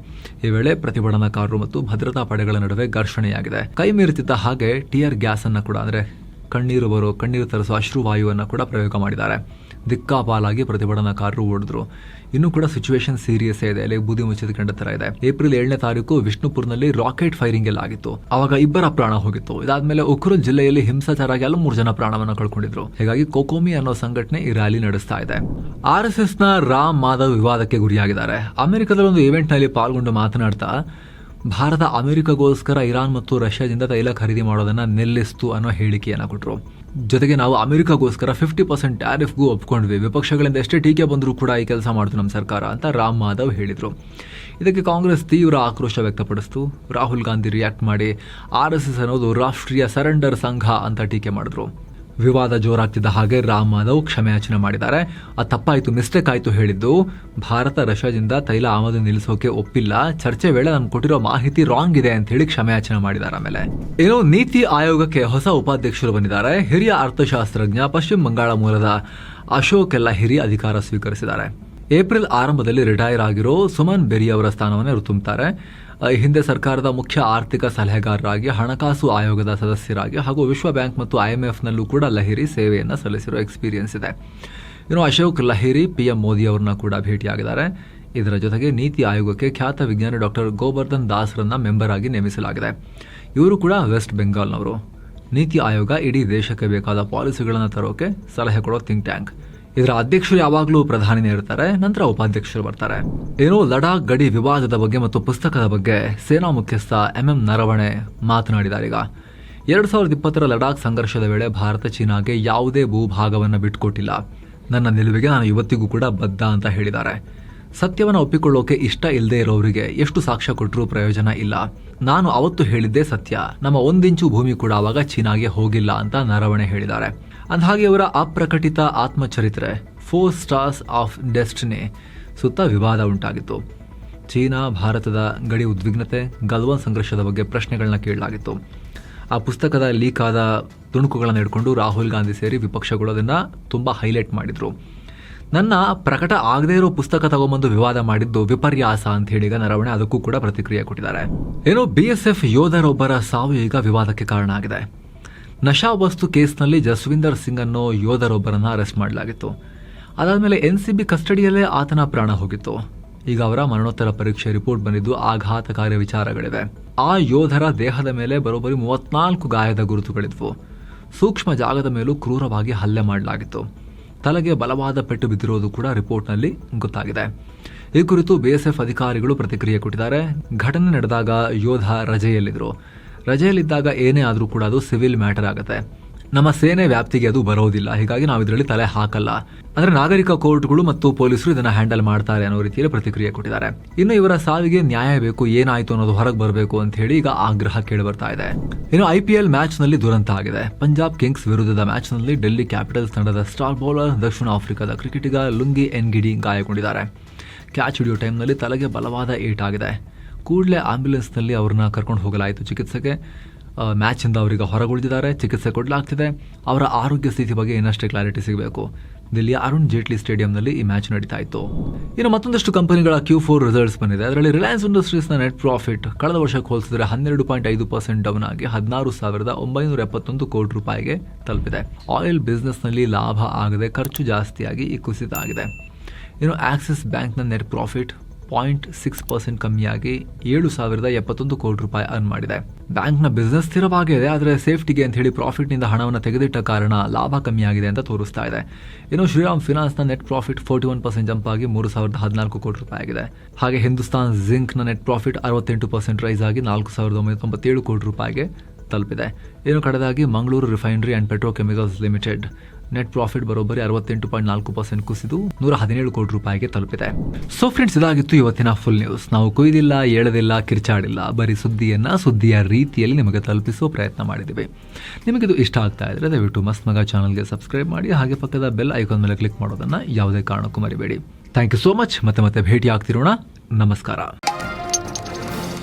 ಈ ವೇಳೆ ಪ್ರತಿಭಟನಾಕಾರರು ಮತ್ತು ಭದ್ರತಾ ಪಡೆಗಳ ನಡುವೆ ಘರ್ಷಣೆಯಾಗಿದೆ. ಕೈ ಮೀರುತ್ತಿದ್ದ ಹಾಗೆ ಟಿಯರ್ ಗ್ಯಾಸ್ ಅನ್ನ ಕೂಡ, ಅಂದ್ರೆ ಕಣ್ಣೀರು ತರಿಸುವ ಅಶ್ರುವಾಯುವನ್ನ ಕೂಡ ಪ್ರಯೋಗ ಮಾಡಿದ್ದಾರೆ. ದಿಕ್ಕಾಪಾಲಾಗಿ ಪ್ರತಿಭಟನಾಕಾರರು ಓಡಿದ್ರು. ಇನ್ನೂ ಕೂಡ ಸಿಚುವೇಶನ್ ಸೀರಿಯಸ್ ಇದೆ, ಅಲ್ಲಿ ಬೂದಿ ಮುಚ್ಚಿದ ಕಂಡ ತರ ಇದೆ. ಏಪ್ರಿಲ್ 7ನೇ ತಾರೀಕು ವಿಷ್ಣುಪುರ್ನಲ್ಲಿ ರಾಕೆಟ್ ಫೈರಿಂಗ್ ಎಲ್ಲ ಆಗಿತ್ತು. ಅವಾಗ 2 ಪ್ರಾಣ ಹೋಗಿತ್ತು. ಇದಾದ್ಮೇಲೆ ಉಕ್ರುಲ್ ಜಿಲ್ಲೆಯಲ್ಲಿ ಹಿಂಸಾಚಾರ ಆಗಿ 3 ಜನ ಪ್ರಾಣವನ್ನ ಕಳ್ಕೊಂಡಿದ್ರು. ಹೀಗಾಗಿ ಕೊಕೋಮಿ ಅನ್ನೋ ಸಂಘಟನೆ ಈ ರ್ಯಾಲಿ ನಡೆಸ್ತಾ ಇದೆ. RSS ನ ರಾಮ್ ಮಾಧವ್ ವಿವಾದಕ್ಕೆ ಗುರಿಯಾಗಿದ್ದಾರೆ. ಅಮೆರಿಕದಲ್ಲಿ ಒಂದು ಇವೆಂಟ್ ನಲ್ಲಿ ಪಾಲ್ಗೊಂಡು ಮಾತನಾಡ್ತಾ ಭಾರತ ಅಮೆರಿಕಗೋಸ್ಕರ ಇರಾನ್ ಮತ್ತು ರಷ್ಯಾದಿಂದ ತೈಲ ಖರೀದಿ ಮಾಡೋದನ್ನ ನಿಲ್ಲಿಸ್ತು ಅನ್ನೋ ಹೇಳಿಕೆಯನ್ನ ಕೊಟ್ಟರು. ಜೊತೆಗೆ ನಾವು ಅಮೆರಿಕಗೋಸ್ಕರ 50% ಟ್ಯಾರಿಫ್ಗೂ ಒಪ್ಕೊಂಡ್ವಿ, ವಿಪಕ್ಷಗಳಿಂದ ಎಷ್ಟೇ ಟೀಕೆ ಬಂದರೂ ಕೂಡ ಈ ಕೆಲಸ ಮಾಡ್ತು ನಮ್ಮ ಸರ್ಕಾರ ಅಂತ ರಾಮ್ ಮಾಧವ್ ಹೇಳಿದರು. ಇದಕ್ಕೆ ಕಾಂಗ್ರೆಸ್ ತೀವ್ರ ಆಕ್ರೋಶ ವ್ಯಕ್ತಪಡಿಸಿತು. ರಾಹುಲ್ ಗಾಂಧಿ ರಿಯಾಕ್ಟ್ ಮಾಡಿ RSS ಅನ್ನೋದು ರಾಷ್ಟ್ರೀಯ ಸರೆಂಡರ್ ಸಂಘ ಅಂತ ಟೀಕೆ ಮಾಡಿದ್ರು. ವಿವಾದ ಜೋರಾಗ್ತಿದ್ದ ಹಾಗೆ ರಾಮ್ ಮಾಧವ್ ಕ್ಷಮೆಯಾಚನೆ ಮಾಡಿದ್ದಾರೆ. ಅದು ತಪ್ಪಾಯಿತು, ಮಿಸ್ಟೇಕ್ ಆಯಿತು ಹೇಳಿದ್ದು. ಭಾರತ ರಷ್ಯಾದಿಂದ ತೈಲ ಆಮದು ನಿಲ್ಲಿಸೋಕೆ ಒಪ್ಪಿಲ್ಲ, ಚರ್ಚೆ ವೇಳೆ ನಾನು ಕೊಟ್ಟಿರೋ ಮಾಹಿತಿ ರಾಂಗ್ ಇದೆ ಅಂತ ಹೇಳಿ ಕ್ಷಮೆಯಾಚನೆ ಮಾಡಿದ್ದಾರೆ. ಆಮೇಲೆ ಏನು, ನೀತಿ ಆಯೋಗಕ್ಕೆ ಹೊಸ ಉಪಾಧ್ಯಕ್ಷರು ಬಂದಿದ್ದಾರೆ. ಹಿರಿಯ ಅರ್ಥಶಾಸ್ತ್ರಜ್ಞ ಪಶ್ಚಿಮ ಬಂಗಾಳ ಮೂಲದ ಅಶೋಕ್ ಲಾಹಿರಿ ಅಧಿಕಾರ ಸ್ವೀಕರಿಸಿದ್ದಾರೆ. ಏಪ್ರಿಲ್ ಆರಂಭದಲ್ಲಿ ರಿಟೈರ್ ಆಗಿರೋ ಸುಮನ್ ಬೆರಿ ಅವರ ಸ್ಥಾನವನ್ನು ಇವರು ತುಂಬುತ್ತಾರೆ. ಹಿಂದೆ ಸರ್ಕಾರದ ಮುಖ್ಯ ಆರ್ಥಿಕ ಸಲಹೆಗಾರರಾಗಿ, ಹಣಕಾಸು ಆಯೋಗದ ಸದಸ್ಯರಾಗಿ ಹಾಗೂ ವಿಶ್ವ ಬ್ಯಾಂಕ್ ಮತ್ತು IMF ನಲ್ಲೂ ಕೂಡ ಲಹಿರಿ ಸೇವೆಯನ್ನು ಸಲ್ಲಿಸಿರೋ ಎಕ್ಸ್ಪೀರಿಯನ್ಸ್ ಇದೆ. ಇನ್ನು ಅಶೋಕ್ ಲಾಹಿರಿ PM ಮೋದಿ ಅವರನ್ನ ಕೂಡ ಭೇಟಿಯಾಗಿದ್ದಾರೆ. ಇದರ ಜೊತೆಗೆ ನೀತಿ ಆಯೋಗಕ್ಕೆ ಖ್ಯಾತ ವಿಜ್ಞಾನಿ ಡಾಕ್ಟರ್ ಗೋವರ್ಧನ್ ದಾಸ್ರನ್ನ ಮೆಂಬರ್ ಆಗಿ ನೇಮಿಸಲಾಗಿದೆ. ಇವರು ಕೂಡ ವೆಸ್ಟ್ ಬೆಂಗಾಲ್ನವರು. ನೀತಿ ಆಯೋಗ ಇಡೀ ದೇಶಕ್ಕೆ ಬೇಕಾದ ಪಾಲಿಸಿಗಳನ್ನು ತರೋಕೆ ಸಲಹೆ ಕೊಡೋ ಥಿಂಕ್ ಟ್ಯಾಂಕ್. ಇದರ ಅಧ್ಯಕ್ಷರು ಯಾವಾಗಲೂ ಪ್ರಧಾನಿನೇ ಇರ್ತಾರೆ, ನಂತರ ಉಪಾಧ್ಯಕ್ಷರು ಬರ್ತಾರೆ. ಏನೋ ಲಡಾಖ್ ಗಡಿ ವಿವಾದದ ಬಗ್ಗೆ ಮತ್ತು ಪುಸ್ತಕದ ಬಗ್ಗೆ ಸೇನಾ ಮುಖ್ಯಸ್ಥ MM ನರವಣೆ ಮಾತನಾಡಿದ್ದಾರೆ. ಈಗ 2020ರ ಲಡಾಖ್ ಸಂಘರ್ಷದ ವೇಳೆ ಭಾರತ ಚೀನಾಗೆ ಯಾವುದೇ ಭೂಭಾಗವನ್ನು ಬಿಟ್ಟುಕೊಟ್ಟಿಲ್ಲ. ನನ್ನ ನಿಲುವಿಗೆ ನಾನು ಇವತ್ತಿಗೂ ಕೂಡ ಬದ್ಧ ಅಂತ ಹೇಳಿದ್ದಾರೆ. ಸತ್ಯವನ್ನು ಒಪ್ಪಿಕೊಳ್ಳೋಕೆ ಇಷ್ಟ ಇಲ್ಲದೆ ಇರೋರಿಗೆ ಎಷ್ಟು ಸಾಕ್ಷ್ಯ ಕೊಟ್ಟರೂ ಪ್ರಯೋಜನ ಇಲ್ಲ. ನಾನು ಅವತ್ತು ಹೇಳಿದ್ದೇ ಸತ್ಯ. ನಮ್ಮ 1 ಇಂಚು ಭೂಮಿ ಕೂಡ ಆವಾಗ ಚೀನಾಗೆ ಹೋಗಿಲ್ಲ ಅಂತ ನರವಣೆ ಹೇಳಿದ್ದಾರೆ. ಅಂದಹಾಗೆ ಅವರ ಅಪ್ರಕಟಿತ ಆತ್ಮಚರಿತ್ರೆ 4 ಸ್ಟಾರ್ಸ್ ಆಫ್ ಡೆಸ್ಟಿನಿ ಸುತ್ತ ವಿವಾದ ಉಂಟಾಗಿತ್ತು. ಚೀನಾ ಭಾರತದ ಗಡಿ ಉದ್ವಿಗ್ನತೆ, ಗಲ್ವಾನ್ ಸಂಘರ್ಷದ ಬಗ್ಗೆ ಪ್ರಶ್ನೆಗಳನ್ನ ಕೇಳಲಾಗಿತ್ತು. ಆ ಪುಸ್ತಕದ ಲೀಕ್ ಆದ ತುಣುಕುಗಳನ್ನು ಹಿಡ್ಕೊಂಡು ರಾಹುಲ್ ಗಾಂಧಿ ಸೇರಿ ವಿಪಕ್ಷಗಳು ಅದನ್ನು ತುಂಬ ಹೈಲೈಟ್ ಮಾಡಿದರು. ನನ್ನ ಪ್ರಕಟ ಆಗದೇ ಇರೋ ಪುಸ್ತಕ ತಗೊಂಬಂದು ವಿವಾದ ಮಾಡಿದ್ದು ವಿಪರ್ಯಾಸ ಅಂತ ಹೇಳಿ ಈಗ ನರವಣೆ ಅದಕ್ಕೂ ಕೂಡ ಪ್ರತಿಕ್ರಿಯೆ ಕೊಟ್ಟಿದ್ದಾರೆ. ಏನೋ BSF ಯೋಧರೊಬ್ಬರ ಸಾವು ಈಗ ವಿವಾದಕ್ಕೆ ಕಾರಣ ಆಗಿದೆ. ನಶಾವಸ್ತು ಕೇಸ್ನಲ್ಲಿ ಜಸ್ವಿಂದರ್ ಸಿಂಗ್ ಅನ್ನೋ ಯೋಧರೊಬ್ಬರನ್ನ ಅರೆಸ್ಟ್ ಮಾಡಲಾಗಿತ್ತು. ಅದಾದಮೇಲೆ NCB ಕಸ್ಟಡಿಯಲ್ಲೇ ಆತನ ಪ್ರಾಣ ಹೋಗಿತ್ತು. ಈಗ ಅವರ ಮರಣೋತ್ತರ ಪರೀಕ್ಷೆ ರಿಪೋರ್ಟ್ ಬಂದಿದ್ದು ಆಘಾತಕಾರಿ ವಿಚಾರಗಳಿವೆ. ಆ ಯೋಧರ ದೇಹದ ಮೇಲೆ ಬರೋಬ್ಬರಿ 34 ಗಾಯದ ಗುರುತುಗಳಿದ್ವು. ಸೂಕ್ಷ್ಮ ಜಾಗದ ಮೇಲೂ ಕ್ರೂರವಾಗಿ ಹಲ್ಲೆ ಮಾಡಲಾಗಿತ್ತು. ತಲೆಗೆ ಬಲವಾದ ಪೆಟ್ಟು ಬಿದ್ದಿರೋದು ಕೂಡ ರಿಪೋರ್ಟ್ನಲ್ಲಿ ಗೊತ್ತಾಗಿದೆ. ಈ ಕುರಿತು BSF ಅಧಿಕಾರಿಗಳು ಪ್ರತಿಕ್ರಿಯೆ ಕೊಟ್ಟಿದ್ದಾರೆ. ಘಟನೆ ನಡೆದಾಗ ಯೋಧ ರಜೆಯಲ್ಲಿದ್ದಾಗ ಏನೇ ಆದರೂ ಕೂಡ ಅದು ಸಿವಿಲ್ ಮ್ಯಾಟರ್ ಆಗುತ್ತೆ. ನಮ್ಮ ಸೇನೆ ವ್ಯಾಪ್ತಿಗೆ ಅದು ಬರೋದಿಲ್ಲ. ಹೀಗಾಗಿ ನಾವು ಇದರಲ್ಲಿ ತಲೆ ಹಾಕಲ್ಲ. ಅಂದ್ರೆ ನಾಗರಿಕ ಕೋರ್ಟ್ಗಳು ಮತ್ತು ಪೊಲೀಸರು ಇದನ್ನ ಹ್ಯಾಂಡಲ್ ಮಾಡ್ತಾರೆ ಅನ್ನೋ ರೀತಿಯಲ್ಲಿ ಪ್ರತಿಕ್ರಿಯೆ ಕೊಟ್ಟಿದ್ದಾರೆ. ಇನ್ನು ಇವರ ಸಾವಿಗೆ ನ್ಯಾಯ ಬೇಕು, ಏನಾಯ್ತು ಅನ್ನೋದು ಹೊರಗೆ ಬರಬೇಕು ಅಂತ ಹೇಳಿ ಈಗ ಆಗ್ರಹ ಕೇಳಿ ಬರ್ತಾ ಇದೆ. ಇನ್ನು IPL ಮ್ಯಾಚ್ ನಲ್ಲಿ ದುರಂತ ಆಗಿದೆ. ಪಂಜಾಬ್ ಕಿಂಗ್ಸ್ ವಿರುದ್ಧದ ಮ್ಯಾಚ್ ನಲ್ಲಿ ಡೆಲ್ಲಿ ಕ್ಯಾಪಿಟಲ್ಸ್ ತಂಡದ ಸ್ಟಾರ್ ಬೌಲರ್ ದಕ್ಷಿಣ ಆಫ್ರಿಕಾದ ಕ್ರಿಕೆಟಿಗ ಲುಂಗಿ ಎನ್ಗಿಡಿ ಗಾಯಗೊಂಡಿದ್ದಾರೆ. ಕ್ಯಾಚ್ ಹಿಡಿಯೋ ಟೈಮ್ನಲ್ಲಿ ತಲೆಗೆ ಬಲವಾದ ಏಟಾಗಿದೆ. ಕೂಡಲೇ ಆಂಬ್ಯುಲೆನ್ಸ್ನಲ್ಲಿ ಅವ್ರನ್ನ ಕರ್ಕೊಂಡು ಹೋಗಲಾಯಿತು ಚಿಕಿತ್ಸೆಗೆ. ಮ್ಯಾಚಿಂದ ಅವರಿಗೆ ಹೊರಗುಳಿದಿದ್ದಾರೆ. ಚಿಕಿತ್ಸೆ ಕೊಡಲಾಗ್ತಿದೆ. ಅವರ ಆರೋಗ್ಯ ಸ್ಥಿತಿ ಬಗ್ಗೆ ಇನ್ನಷ್ಟೇ ಕ್ಲಾರಿಟಿ ಸಿಗಬೇಕು. ದಿಲ್ಲಿಯ ಅರುಣ್ ಜೇಟ್ಲಿ ಸ್ಟೇಡಿಯಂನಲ್ಲಿ ಈ ಮ್ಯಾಚ್ ನಡೀತಾ ಇತ್ತು. ಇನ್ನು ಮತ್ತೊಂದಷ್ಟು ಕಂಪನಿಗಳ Q4 ರಿಸಲ್ಟ್ಸ್ ಬಂದಿದೆ. ಅದರಲ್ಲಿ ರಿಲಯನ್ಸ್ ಇಂಡಸ್ಟ್ರೀಸ್ನ ನೆಟ್ ಪ್ರಾಫಿಟ್ ಕಳೆದ ವರ್ಷಕ್ಕೆ ಹೋಲಿಸಿದರೆ 12.5% ಡೌನ್ ಆಗಿ 16,971 ಕೋಟಿ ರೂಪಾಯಿಗೆ ತಲುಪಿದೆ. ಆಯಿಲ್ ಬಿಸ್ನೆಸ್ನಲ್ಲಿ ಲಾಭ ಆಗದೆ ಖರ್ಚು ಜಾಸ್ತಿಯಾಗಿ ಈ ಕುಸಿತ ಆಗಿದೆ. ಇನ್ನು ಆಕ್ಸಿಸ್ ಬ್ಯಾಂಕ್ನ ನೆಟ್ ಪ್ರಾಫಿಟ್ 0.6% ಕಮ್ಮಿಯಾಗಿ 7,071 ಕೋಟಿ ರೂಪಾಯಿ ಅರ್ನ್ ಮಾಡಿದೆ. ಬ್ಯಾಂಕ್ನ ಬಿಸ್ನೆಸ್ ಸ್ಥಿರವಾಗಿದೆ, ಆದರೆ ಸೇಫ್ಟಿಗೆ ಅಂತ ಹೇಳಿ ಪ್ರಾಫಿಟ್ನಿಂದ ಹಣವನ್ನು ತೆಗೆದಿಟ್ಟ ಕಾರಣ ಲಾಭ ಕಮ್ಮಿಯಾಗಿದೆ ಅಂತ ತೋರಿಸ್ತಾ ಇದೆ. ಇನ್ನು ಶ್ರೀರಾಮ್ ಫಿನಾನ್ಸ್ನ ನೆಟ್ ಪ್ರಾಫಿಟ್ 41% ಜಂಪ್ ಆಗಿ 3,014 ಕೋಟಿ ರೂಪಾಯಿ ಆಗಿದೆ. ಹಾಗೆ ಹಿಂದೂಸ್ತಾನ್ ಜಿಂಕ್ನ ನೆಟ್ ಪ್ರಾಫಿಟ್ 68% ರೈಸ್ ಆಗಿ 4,997 ಕೋಟಿ ರೂಪಾಯಿಗೆ ತಲುಪಿದೆ. ಇನ್ನು ಕಡೆದಾಗಿ Mangalore refinery and petrochemicals limited net profit ಬರೋಬ್ಬರಿ 68.4% ಕುಸಿದು 117 ಕೋಟಿ ರೂಪಾಯಿಗೆ ತಲುಪಿದೆ. ಸೊ ಫ್ರೆಂಡ್ಸ್, ಇದಾಗಿತ್ತು ಇವತ್ತಿನ ಫುಲ್ ನ್ಯೂಸ್. ನಾವು ಕೊಯ್ದಿಲ್ಲ, ಏಳದಿಲ್ಲ, ಕಿರ್ಚಾಡಿಲ್ಲ, ಬರೀ ಸುದ್ದಿಯ ರೀತಿಯಲ್ಲಿ ನಿಮಗೆ ತಲುಪಿಸೋ ಪ್ರಯತ್ನ ಮಾಡಿದ್ದೀವಿ. ನಿಮಗಿದು ಇಷ್ಟ ಆಗ್ತಾ ಇದ್ರೆ ದಯವಿಟ್ಟು ಮಸ್ತ್ ಮಗ ಚಾನಲ್ಗೆ ಸಬ್ಸ್ಕ್ರೈಬ್ ಮಾಡಿ. ಹಾಗೆ ಪಕ್ಕದ ಬೆಲ್ ಐಕಾನ್ ಮೇಲೆ ಕ್ಲಿಕ್ ಮಾಡೋದನ್ನು ಯಾವುದೇ ಕಾರಣಕ್ಕೂ ಮರಿಬೇಡಿ. Thank you so much. ಮತ್ತೆ ಭೇಟಿ ಆಗ್ತಿರೋಣ. ನಮಸ್ಕಾರ.